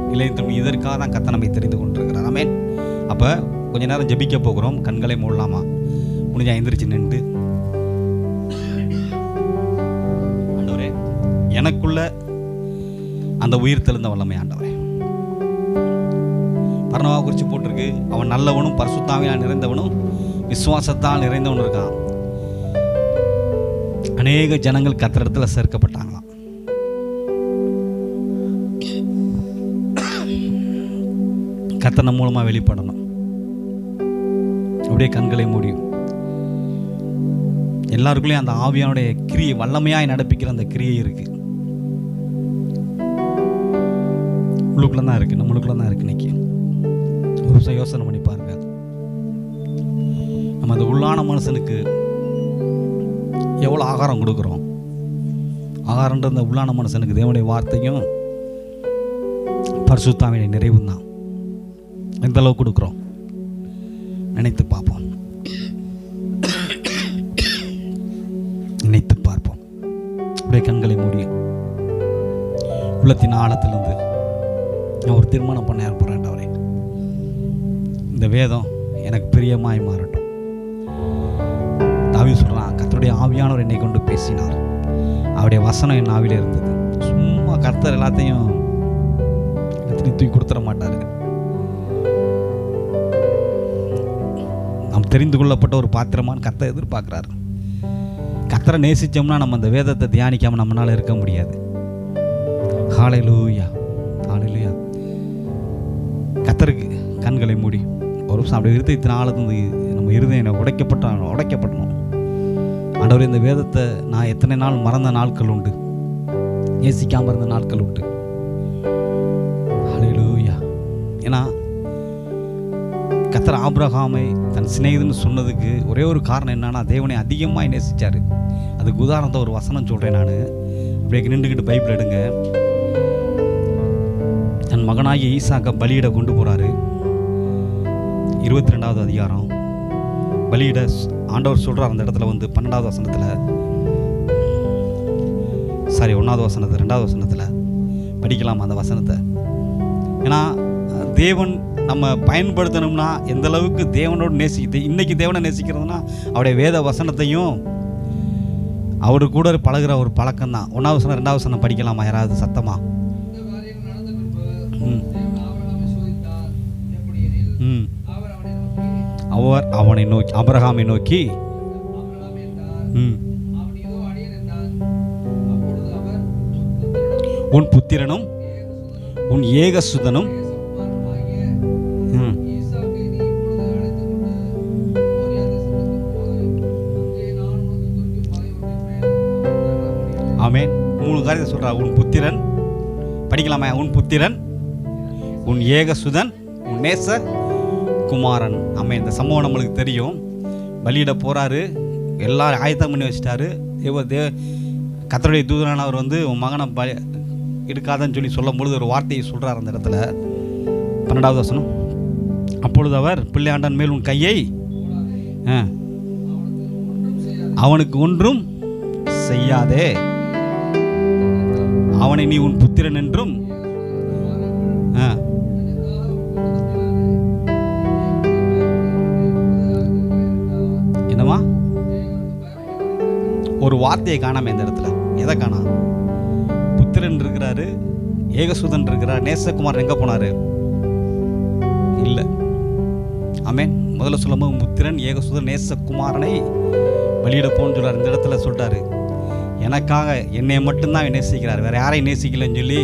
Speaker 1: நிலை நிறுத்த முடியும். இதற்காக தான் கர்த்தர் நம்மை தெரிந்து கொண்டிருக்கிறார். ஆமென். அப்போ கொஞ்ச நேரம் ஜெபிக்க போகிறோம். கண்களை மூடலாமா? முடிஞ்சா எந்திரிச்சு நின்று, ஆண்டவரே எனக்குள்ள அந்த உயிர் தெழுந்த வல்லமை ஆண்டவரே. பர்னபா குறித்து போட்டிருக்கு, அவன் நல்லவனும் பரிசுத்தாவியால் நிறைந்தவனும் விசுவாசத்தால் நிறைந்தவனும் இருக்கான். அநேக ஜனங்கள் கர்த்தரிடத்தில் சேர்க்கப்பட்டாங்களாம். கர்த்தர் மூலமாக வெளிப்படணும். அப்படியே கண்களை மூடியும் எல்லாருக்குள்ளேயும் அந்த ஆவியானுடைய கிரியை, வல்லமையாய் நடப்பிக்கிற அந்த கிரியை இருக்கு. உள்ளுக்குள்ள தான் இருக்கு, நம்மளுக்குள்ள தான் இருக்கு. இன்னைக்கு ஒரு யோசனை பண்ணி பாருங்க. நம்ம அந்த உள்ளான மனுஷனுக்கு எவ்வளோ ஆகாரம் கொடுக்குறோம்? ஆகாரன்ற அந்த உள்ளான மனுஷனுக்கு தேவனுடைய வார்த்தையும் பரிசுத்தாவினுடைய நிறைவும் தான். எந்த அளவுக்கு கொடுக்குறோம் நினைத்து பார்ப்போம். நினைத்து பார்ப்போம். அப்படியே கண்களை மூடி உள்ளத்தின் ஆழத்திலிருந்து நான் ஒரு தீர்மானம் பண்ண ஏற்படுறேன். அவரே, இந்த வேதம் எனக்கு பிரியமாய் மாறட்டும். தாவீது சொல்றான், கர்த்தருடைய ஆவியானவர் என்னை கொண்டு பேசினார், அவருடைய வசனம் என் ஆவியில இருந்தது. சும்மா கர்த்தர் எல்லாத்தையும் தூக்கி கொடுத்துட மாட்டாரு. நாம் தெரிந்து கொள்ளப்பட்ட ஒரு பாத்திரமான கர்த்தர் எதிர்பார்க்கிறார். கர்த்தரை நேசிச்சோம்னா நம்ம அந்த வேதத்தை தியானிக்காம நம்மளால இருக்க முடியாது. ஹல்லேலூயா, ஹல்லேலூயா. கர்த்தருக்கு கண்களை மூடி ஒரு நிமிஷம் அப்படி இருதயத்தின் ஆழத்திலிருந்து நம்ம இருதயம் உடைக்கப்படணும். ஆண்டவரே, இந்த வேதத்தை நான் எத்தனை நாள் மறந்த நாட்கள் உண்டு, நேசிக்காமல் இருந்த நாட்கள் உண்டு. ஹல்லேலூயா. ஏன்னா கர்த்தர் ஆபிரகாமை தன் சிநேகிதன்னு சொன்னதுக்கு ஒரே ஒரு காரணம் என்னன்னா, தேவனை அதிகமாக நேசித்தார். அதுக்கு உதாரணத்தை ஒரு வசனம் சொல்கிறேன் நான். அப்படியே நின்றுக்கிட்டு பைபிள் எடுங்க. தன் மகனாகிய ஈசாக்கை பலியிட கொண்டு போகிறாரு. 22வது அதிகாரம் பலியிட ஆண்டவர் சொல்கிறார். அந்த இடத்துல 12வது வசனத்தில், 1வது வசனத்தில் 2வது வசனத்தில் படிக்கலாம் அந்த வசனத்தை. ஏன்னா தேவன் நம்ம பயன்படுத்தணும்னா எந்த அளவுக்கு தேவனோடு இன்னைக்கு தேவனை நேசிக்கிறதுனா அவருடைய வேத வசனத்தையும் அவரு கூட பழகுற ஒரு பழக்கம் தான். 1வது வசனம் 2வது வசனம் படிக்கலாமா யாராவது சத்தமா? அவர் அவனை நோக்கி ஆபிரகாமை நோக்கி உன் புத்திரனும் உன் ஏகசுதனும் ஆமென். 3 காரியத்தை சொல்றா. உன் புத்திரன் படிக்கலாமா? உன் புத்திரன், உன் ஏகசுதன், உன் நேச குமாரன். ஆமென். இந்த சம்பவம் நம்மளுக்கு தெரியும். பலியிட போறாரு, எல்லாரும் ஆயத்தம் பண்ணி வச்சிட்டாரு. கர்த்தருடைய தூதனானவர் உன் மகனை எடுக்காதன்னு சொல்லி சொல்லும் பொழுது ஒரு வார்த்தையை சொல்றார் அந்த இடத்துல. 12வது வசனம். அப்பொழுது அவர் பிள்ளையாண்டன் மேல் உன் கையை அவனுக்கு ஒன்றும் செய்யாதே, அவனை நீ உன் புத்திரன் என்றும் என்னமா ஒரு வார்த்தையை காணாம இந்த இடத்துல. எதை காணா? புத்திரன் இருக்கிறாரு, ஏகசுதன் இருக்கிறார், நேசகுமாரன் எங்க போனாரு? இல்ல. ஆமென். முதல்ல சொல்லும்போது புத்திரன், ஏகசுதன், நேசகுமாரனை வெளியிட போன்னு சொல்றாரு. இந்த இடத்துல சொல்றாரு, எனக்காக என்னை மட்டும்தான் நேசிக்கிறார், வேற யாரையும் நேசிக்கலன்னு சொல்லி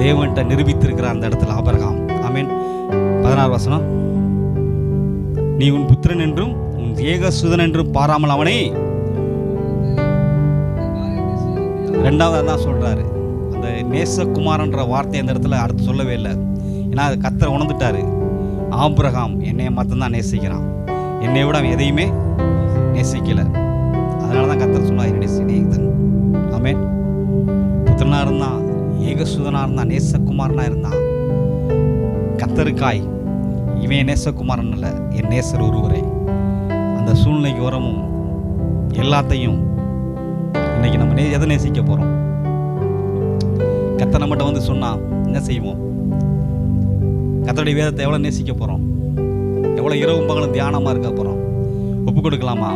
Speaker 1: தேவன்கிட்ட நிரூபித்திருக்கிறார் அந்த இடத்துல ஆபிரகாம். ஆமென். 16 வசனம். நீ உன் புத்திரன் என்றும் உன் ஏகசுதன் என்றும் பாராமல் அவனை 2வது தான் சொல்றாரு. அந்த நேசகுமாரன்ற வார்த்தை அந்த இடத்துல அடுத்து சொல்லவே இல்லை. ஏன்னா அது கர்த்தர் உணர்ந்துட்டாரு. ஆபிரகாம் என்னைய மட்டும்தான் நேசிக்கிறான், என்னை விட அவன் எதையுமே நேசிக்கல. அதனால தான் கர்த்தர் சொன்னார் என்னுடைய சிநேகிதன். ஆமென். புத்திரனா இருந்தான், ஏகசுதனா இருந்தான், நேசகுமாரனா இருந்தான். கர்த்தருக்காய் இவன் நேசகுமாரன் அல்ல, என் நேசர் ஒருவரே. அந்த சூழ்நிலைக்கு வரவும் எல்லாத்தையும் இன்னைக்கு நம்ம எதை நேசிக்க போறோம்? கர்த்தர் நம்மகிட்ட சொன்னா என்ன செய்வோம்? கர்த்தருடைய வேதத்தை எவ்வளவு நேசிக்க போறோம்? எவ்வளவு இரவும் பகலும் தியானமா இருக்க போறோம்? ஒப்பு கொடுக்கலாமா?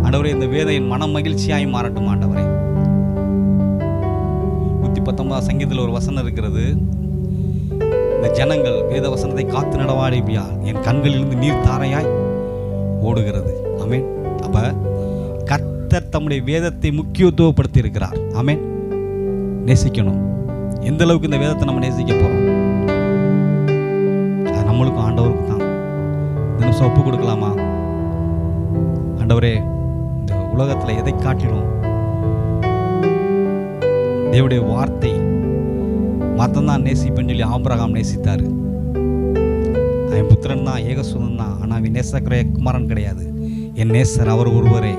Speaker 1: ஆண்டவரே, இந்த வேதம் என் மன மகிழ்ச்சியாய் மாறட்டும் ஆண்டவரே. 119 சங்கீதத்தில் ஒரு வசனம் இருக்கிறது. இந்த ஜனங்கள் வேத வசனத்தை காத்து நடவாடியா என் கண்களிலிருந்து நீர் தாரையாய் ஓடுகிறது. ஆமென். அப்ப கர்த்தர் தம்முடைய வேதத்தை முக்கியத்துவப்படுத்தி இருக்கிறார். ஆமென். நேசிக்கணும். எந்த அளவுக்கு இந்த வேதத்தை நம்ம நேசிக்க போறோம்? அது நம்மளுக்கும் ஆண்டவருக்கும் தான். இந்த நிமிஷம் ஒப்பு கொடுக்கலாமா? ஆண்டவரே, இந்த உலகத்தில் எதை காட்டிலும் தேவனுடைய வார்த்தை மத்தம்தான் நேசிப்பேன்னு சொல்லி ஆபிரகாம் நேசித்தாரு. என் புத்திரன் தான், ஏகசுதன் தான், ஆனால் அவன் நேசக்கிற குமாரன் கிடையாது, என் நேசர் அவர் ஒருவரே.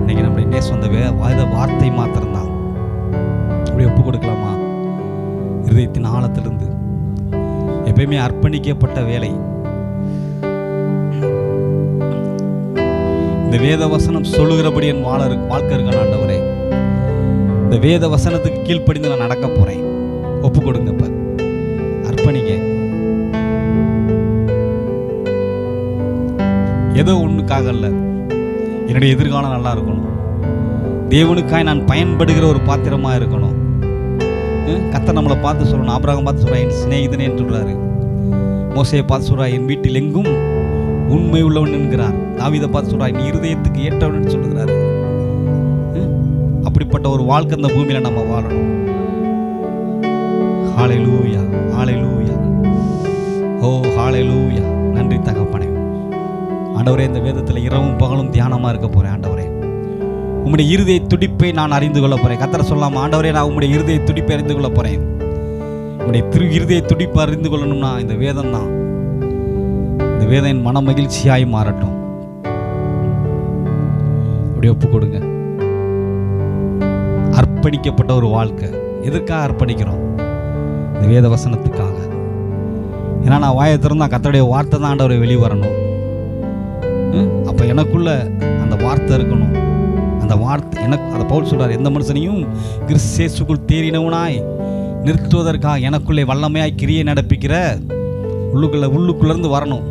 Speaker 1: இன்னைக்கு நம்முடைய நேசம் அந்த வார்த்தை மாத்திரம்தான். அப்படி ஒப்பு கொடுக்கலாமா? இருதயத்தின் ஆழத்திலிருந்து எப்பயுமே அர்ப்பணிக்கப்பட்ட வேலை. இந்த வேத வசனம் சொல்லுகிறபடி என் வாழ்க்கை இருக்கணும் ஆண்டவரே. இந்த வேத வசனத்துக்கு கீழ்ப்படிந்து நான் நடக்க போறேன். ஒப்பு கொடுங்க. இப்ப அர்ப்பணிக்க. ஏதோ ஒண்ணுக்காக அல்ல, என்னுடைய எதிர்காலம் நல்லா இருக்கணும், தேவனுக்காய் நான் பயன்படுகிற ஒரு பாத்திரமா இருக்கணும். கர்த்தர் நம்மளை பார்த்து சொல்லணும். ஆபிரகாம் பார்த்து சொல்றா என் சிநேகிதனேன்னு சொல்றாரு. மோசையை பார்த்து சொல்றா என் வீட்டில் எங்கும் உண்மை உள்ளவன் என்கிறார். தாவீதை பார்த்து சொல்றா நீ இருதயத்துக்கு ஏற்றவன் சொல்லுகிறாரு. அப்படிப்பட்ட ஒரு வாழ்க்கை இந்த பூமியில நம்ம வாழணும். ஹல்லேலூயா, ஹல்லேலூயா, ஓ ஹல்லேலூயா. நன்றி தகப்பனே. ஆண்டவரே, இந்த வேதத்தில் இரவும் பகலும் தியானமா இருக்க போறேன். ஆண்டவரே, உம்முடைய இருதய துடிப்பை நான் அறிந்து கொள்ள போறேன். கர்த்தர் சொல்லலாமா? ஆண்டவரே, நான் உம்முடைய இருதய துடிப்பை அறிந்து கொள்ள போறேன். உம்முடைய இருதய துடிப்பை அறிந்து கொள்ளணும்னா இந்த வேதம் தான். இந்த வேதம் என் மன மகிழ்ச்சியாய் மாறட்டும். அப்படி ஒப்பு கொடுங்க. அர்ப்பணிக்கப்பட்ட ஒரு வாழ்க்கை. எதற்காக அர்ப்பணிக்கிறோம்? இந்த வேத வசனத்துக்காக. ஏன்னா நான் வாயை திறந்தா கர்த்தருடைய வார்த்தை தான் ஆண்டவரை வெளியே வரணும். அப்ப எனக்குள்ள அந்த வார்த்தை இருக்கணும். அந்த வார்த்தை எனக்கு, அதை பவுல் சொல்றார், எந்த மனுஷனையும் கிறிஸ்து இயேசுக்குள் தேறினவனாய் நிறுத்துவதற்காக எனக்குள்ளே வல்லமையாய் கிரியை நடப்பிக்கிற உள்ளுக்குள்ள இருந்து வரணும்.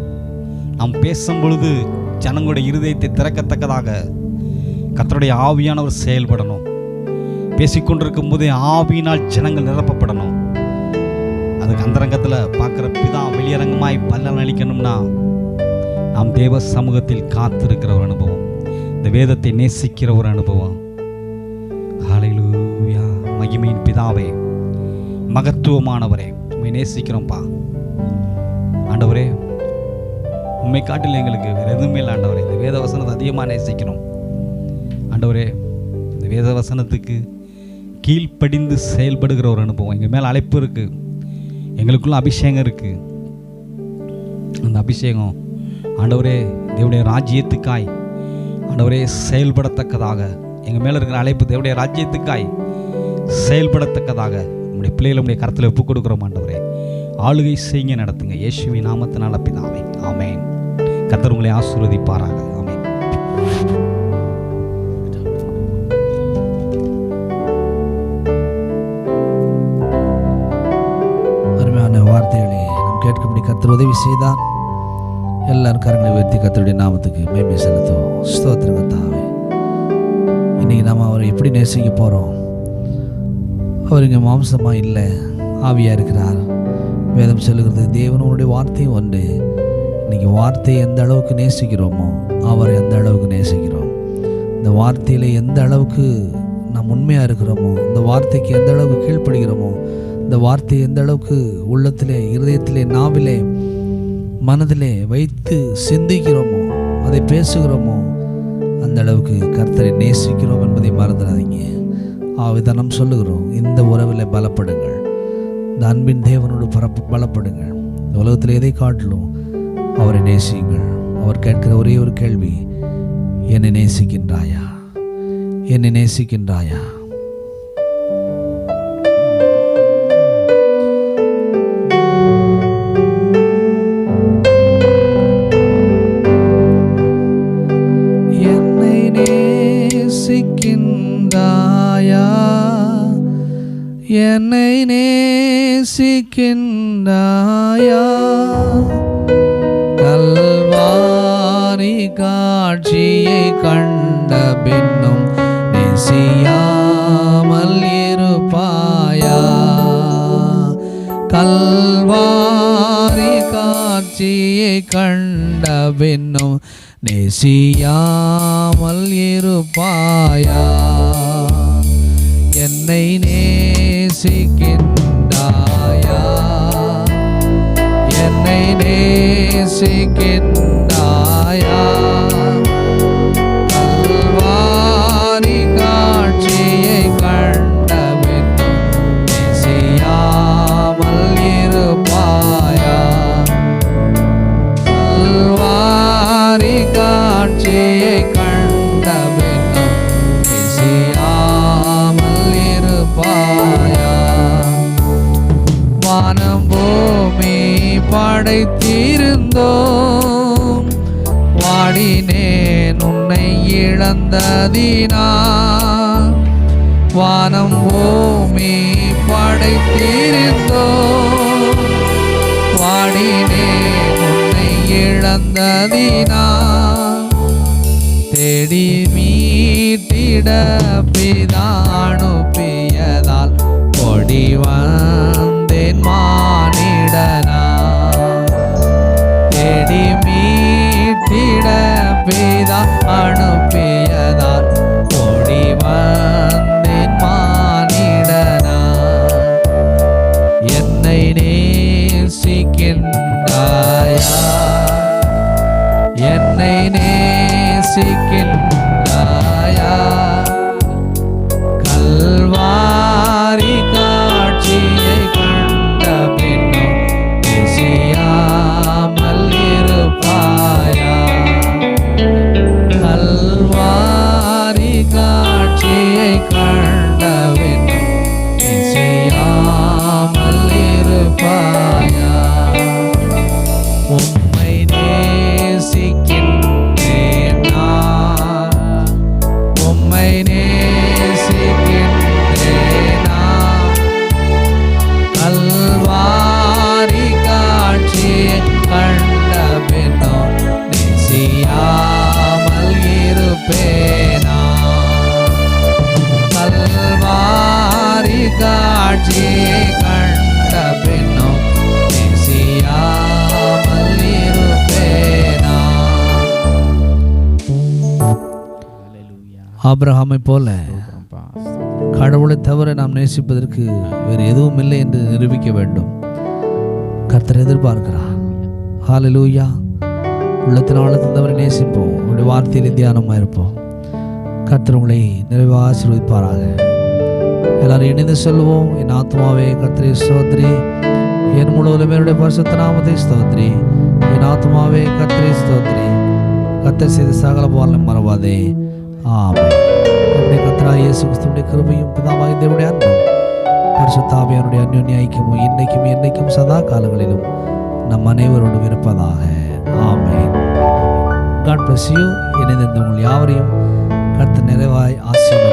Speaker 1: நாம் பேசும் பொழுது ஜனங்களுடைய இருதயத்தை திறக்கத்தக்கதாக கர்த்தருடைய ஆவியானவர் செயல்படணும். பேசிக்கொண்டிருக்கும் போதே ஆவியினால் ஜனங்கள் நிரப்பப்படணும். அதுக்கு அந்தரங்கத்தில் பார்க்குற பிதா வெளியரங்கமாய் பலன் அளிக்கணும்னா நாம் தேவ சமூகத்தில் காத்திருக்கிற ஒரு அனுபவம், இந்த வேதத்தை நேசிக்கிற ஒரு அனுபவம். ஹல்லேலூயா. மகிமையின் பிதாவே, மகத்துவமானவரே, உண்மை நேசிக்கிறோம்ப்பா. ஆண்டவரே, உண்மை காட்டில் எங்களுக்கு வேறு எதுவுமே இல்லை ஆண்டவரே. இந்த வேத வசனத்தை அதிகமாக நேசிக்கிறோம் ஆண்டவரே. இந்த வேத வசனத்துக்கு கீழ்ப்படிந்து செயல்படுகிற ஒரு அனுபவம். எங்கள் மேலே அழைப்பு இருக்குது, எங்களுக்குள்ள அபிஷேகம் இருக்குது. அந்த அபிஷேகம் ஆண்டவரே தேவனுடைய ராஜ்யத்துக்காய் ஆண்டவரே செயல்படத்தக்கதாக, எங்கள் மேலே இருக்கிற அழைப்பு தேவனுடைய ராஜ்யத்துக்காய் செயல்படத்தக்கதாக உங்களுடைய பிள்ளைகளை உங்களுடைய கருத்தில் ஒப்புக் கொடுக்குறோம் ஆண்டவரே. ஆளுகை செய்ய நடத்துங்க, இயேசுவின் நாமத்தினால பிதாவே, ஆமென். கர்த்தர் உங்களை ஆசீர்வதிப்பாராக. ஆமென்.
Speaker 2: அருமையான வார்த்தைகளை நாம் கேட்கும்படி கர்த்தர் உதவி செய்தார். எல்லாரும் கரங்களை உயர்த்தி கர்த்தருடைய நாமத்துக்கு மகிமை செலுத்துவோம். ஸ்தோத்திரம் கர்த்தாவே. இன்னைக்கு நாம் அவரை எப்படி நேசிக்க போகிறோம்? அவர் இங்கே மாம்சமாக இல்லை, ஆவியாக இருக்கிறார். வேதம் சொல்லுகிறது தேவனுடைய வார்த்தையும் ஒன்று. இன்றைக்கி வார்த்தையை எந்த அளவுக்கு நேசிக்கிறோமோ அவரை எந்த அளவுக்கு நேசிக்கிறோம். இந்த வார்த்தையில் எந்த அளவுக்கு நாம் உண்மையாக இருக்கிறோமோ, இந்த வார்த்தைக்கு எந்த அளவுக்கு கீழ்ப்படுகிறோமோ, இந்த வார்த்தையை எந்த அளவுக்கு உள்ளத்திலே, இருதயத்திலே, நாவிலே, மனதிலே வைத்து சிந்திக்கிறோமோ, அதை பேசுகிறோமோ, அந்த அளவுக்கு கர்த்தரை நேசிக்கிறோம் என்பதை மறந்துடாதீங்க. ஆவிதனம் சொல்லுகிறோம், இந்த உறவில் பலப்படுங்கள், இந்த அன்பின் தேவனோடு பலப்படுங்கள். இந்த உலகத்தில் எதை காட்டிலும் அவரை நேசியுங்கள். அவர் கேட்கிற ஒரே ஒரு கேள்வி, என்னை நேசிக்கின்றாயா? என்னை நேசிக்கின்றாயா? என்னை நேசிக்கின்றாயா? என்னை நேசிக்கின்றாயா? கல்வாரி காட்சியை கண்ட பின்னும் நேசியாமல் இருப்பாயா? கல்வாரி காட்சியை கண்ட பின்னும் நேசியாமல் இருப்பாயா? என்னை நேசிக்கின்றாயா? என்னை நேசிக்கின்றாயா? கல்வாரி காட்சியை கண்ட பின்னும் நேசியாமல் இருப்பாயா? கல்வாரி காட்சியை கண்ட பின்னும் நேசியாமல் இருப்பாயா? வானம் பூமி படைத்திருந்தோம், வாடினேன் உன்னை இழந்ததினா. வானம் பூமி படைத்திருந்தோம், வாடினேன் உன்னை இழந்ததினா. தேடி மீட்டிட பிதானுப்பியதால் ஓடி வந்தேன் மானிடனா. தேடி மீட்டிட பிதா அனுப்பியதால் ஓடி வந்தேன் மானிடனா. என்னை நேசிக்கின்றாயா? என்னை நேசிக்கின்றாயா? கல்வாரி காட்சியை கண்ட பின்னும் நேசியாமல் இருப்பாயா? கல்வாரி காட்சியை கண்ட பின்னும் நேசியாமல் இருப்பாயா? உம்மை நேசிக்கின்றேன் நான், உம்மை நேசிக்கின்றேன் நான். கல்வாரி காட்சியை கண்ட பின்னும் நேசியாமல் இருப்பேனா? ஆபிரகாமை போல கடவுளை தவிர நாம் நேசிப்பதற்கு வேறு எதுவும் இல்லை என்று நிரூபிக்க வேண்டும். கர்த்தர் எதிர்பார்க்கிறார். ஹல்லேலூயா. உள்ளத்தின் ஆழத்தில் அவரை நேசிப்போம். உங்களுடைய வார்த்தையில் தியானமாக இருப்போம். கர்த்தர் உங்களை நிறைவாக ஆசீர்வதிப்பாராக. எல்லாரும் இணைந்து சொல்லுவோம். என் ஆத்மாவே கர்த்தரை ஸ்தோத்திரி, என் முழுவதும் என்னுடைய பரிசுத்த நாமத்தை ஸ்தோத்திரி. என் ஆத்மாவே கர்த்தரை ஸ்தோத்திரி, கர்த்தர் செய்த சகல உபகாரங்களையும் மறவாதே. ஆமென். நம்முடைய கர்த்தராகிய இயேசு கிறிஸ்துவின் கிருபையும் பிதாவாகிய தேவனுடைய அன்பும் பரிசுத்த ஆவியானவருடைய அன்யோன்ய ஐக்கியமும் இன்னைக்கும் என்னைக்கும் சதா காலங்களிலும் நம் அனைவரோடும் இருப்பதாக. ஆமென். God bless you. இணைந்திருந்த உங்கள் யாவரையும் கர்த்தர் நிறைவாய் ஆசீர்வதிப்பாராக.